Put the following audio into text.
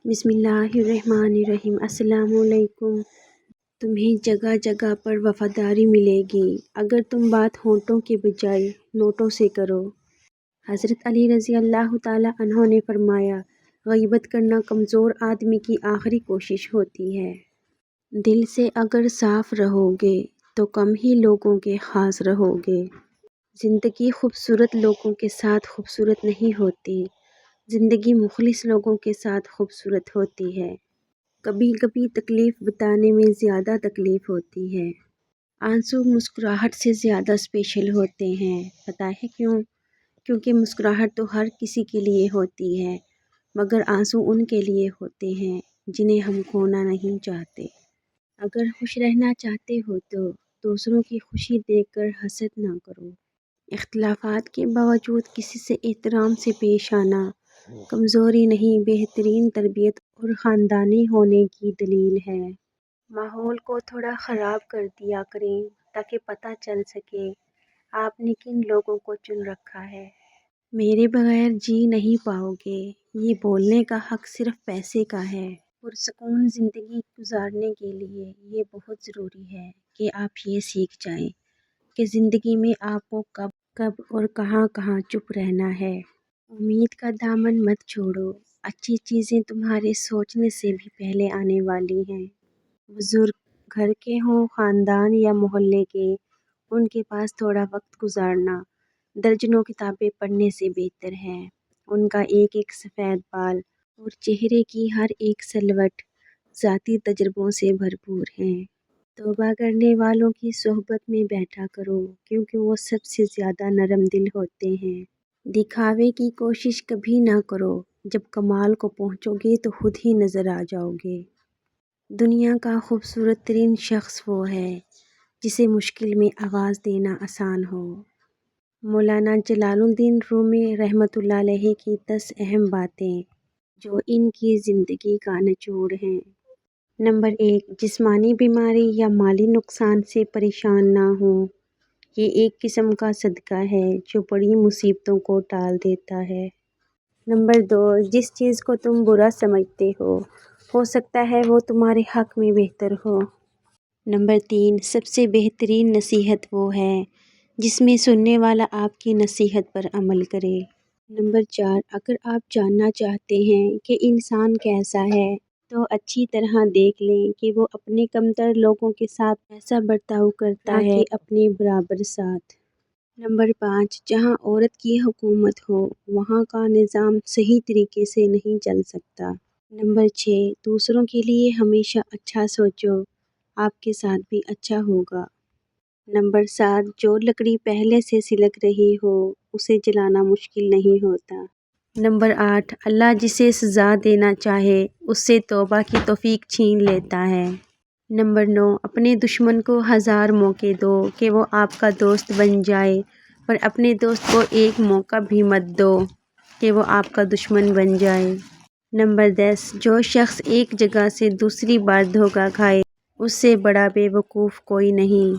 بسم اللہ الرحمن الرحیم۔ السلام علیکم۔ تمہیں جگہ جگہ پر وفاداری ملے گی اگر تم بات ہونٹوں کے بجائے نوٹوں سے کرو۔ حضرت علی رضی اللہ تعالیٰ عنہ نے فرمایا، غیبت کرنا کمزور آدمی کی آخری کوشش ہوتی ہے۔ دل سے اگر صاف رہو گے تو کم ہی لوگوں کے خاص رہو گے۔ زندگی خوبصورت لوگوں کے ساتھ خوبصورت نہیں ہوتی، زندگی مخلص لوگوں کے ساتھ خوبصورت ہوتی ہے۔ کبھی کبھی تکلیف بتانے میں زیادہ تکلیف ہوتی ہے۔ آنسو مسکراہٹ سے زیادہ اسپیشل ہوتے ہیں۔ پتہ ہے کیوں؟ کیونکہ مسکراہٹ تو ہر کسی کے لیے ہوتی ہے، مگر آنسو ان کے لیے ہوتے ہیں جنہیں ہم کھونا نہیں چاہتے۔ اگر خوش رہنا چاہتے ہو تو دوسروں کی خوشی دیکھ کر حسد نہ کرو۔ اختلافات کے باوجود کسی سے احترام سے پیش آنا کمزوری نہیں، بہترین تربیت اور خاندانی ہونے کی دلیل ہے۔ ماحول کو تھوڑا خراب کر دیا کریں تاکہ پتہ چل سکے آپ نے کن لوگوں کو چن رکھا ہے۔ میرے بغیر جی نہیں پاؤ گے، یہ بولنے کا حق صرف پیسے کا ہے۔ پرسکون زندگی گزارنے کے لیے یہ بہت ضروری ہے کہ آپ یہ سیکھ جائیں کہ زندگی میں آپ کو کب کب اور کہاں کہاں چپ رہنا ہے۔ امید کا دامن مت چھوڑو، اچھی چیزیں تمہارے سوچنے سے بھی پہلے آنے والی ہیں۔ بزرگ گھر کے ہوں، خاندان یا محلے کے، ان کے پاس تھوڑا وقت گزارنا درجنوں کتابیں پڑھنے سے بہتر ہے۔ ان کا ایک ایک سفید بال اور چہرے کی ہر ایک سلوٹ ذاتی تجربوں سے بھرپور ہیں۔ توبہ کرنے والوں کی صحبت میں بیٹھا کرو کیونکہ وہ سب سے زیادہ نرم دل ہوتے ہیں۔ دکھاوے کی کوشش کبھی نہ کرو، جب کمال کو پہنچو گے تو خود ہی نظر آ جاؤ گے۔ دنیا کا خوبصورت ترین شخص وہ ہے جسے مشکل میں آواز دینا آسان ہو۔ مولانا جلال الدین رومی رحمۃ اللہ علیہ کی 10 اہم باتیں جو ان کی زندگی کا نچوڑ ہیں۔ نمبر 1، جسمانی بیماری یا مالی نقصان سے پریشان نہ ہوں۔ یہ ایک قسم کا صدقہ ہے جو بڑی مصیبتوں کو ٹال دیتا ہے۔ نمبر 2، جس چیز کو تم برا سمجھتے ہو سکتا ہے وہ تمہارے حق میں بہتر ہو۔ نمبر 3، سب سے بہترین نصیحت وہ ہے جس میں سننے والا آپ کی نصیحت پر عمل کرے۔ نمبر 4، اگر آپ جاننا چاہتے ہیں کہ انسان کیسا ہے تو اچھی طرح دیکھ لیں کہ وہ اپنے کمتر لوگوں کے ساتھ ایسا برتاؤ کرتا ہے کہ اپنے برابر ساتھ۔ نمبر 5، جہاں عورت کی حکومت ہو وہاں کا نظام صحیح طریقے سے نہیں چل سکتا۔ نمبر 6، دوسروں کے لیے ہمیشہ اچھا سوچو، آپ کے ساتھ بھی اچھا ہوگا۔ نمبر 7، جو لکڑی پہلے سے سلگ رہی ہو اسے جلانا مشکل نہیں ہوتا۔ نمبر 8، اللہ جسے سزا دینا چاہے اس سے توبہ کی توفیق چھین لیتا ہے۔ نمبر 9، اپنے دشمن کو 1000 موقع دو کہ وہ آپ کا دوست بن جائے، پر اپنے دوست کو ایک موقع بھی مت دو کہ وہ آپ کا دشمن بن جائے۔ نمبر 10، جو شخص ایک جگہ سے دوسری بار دھوکہ کھائے اس سے بڑا بے وقوف کوئی نہیں۔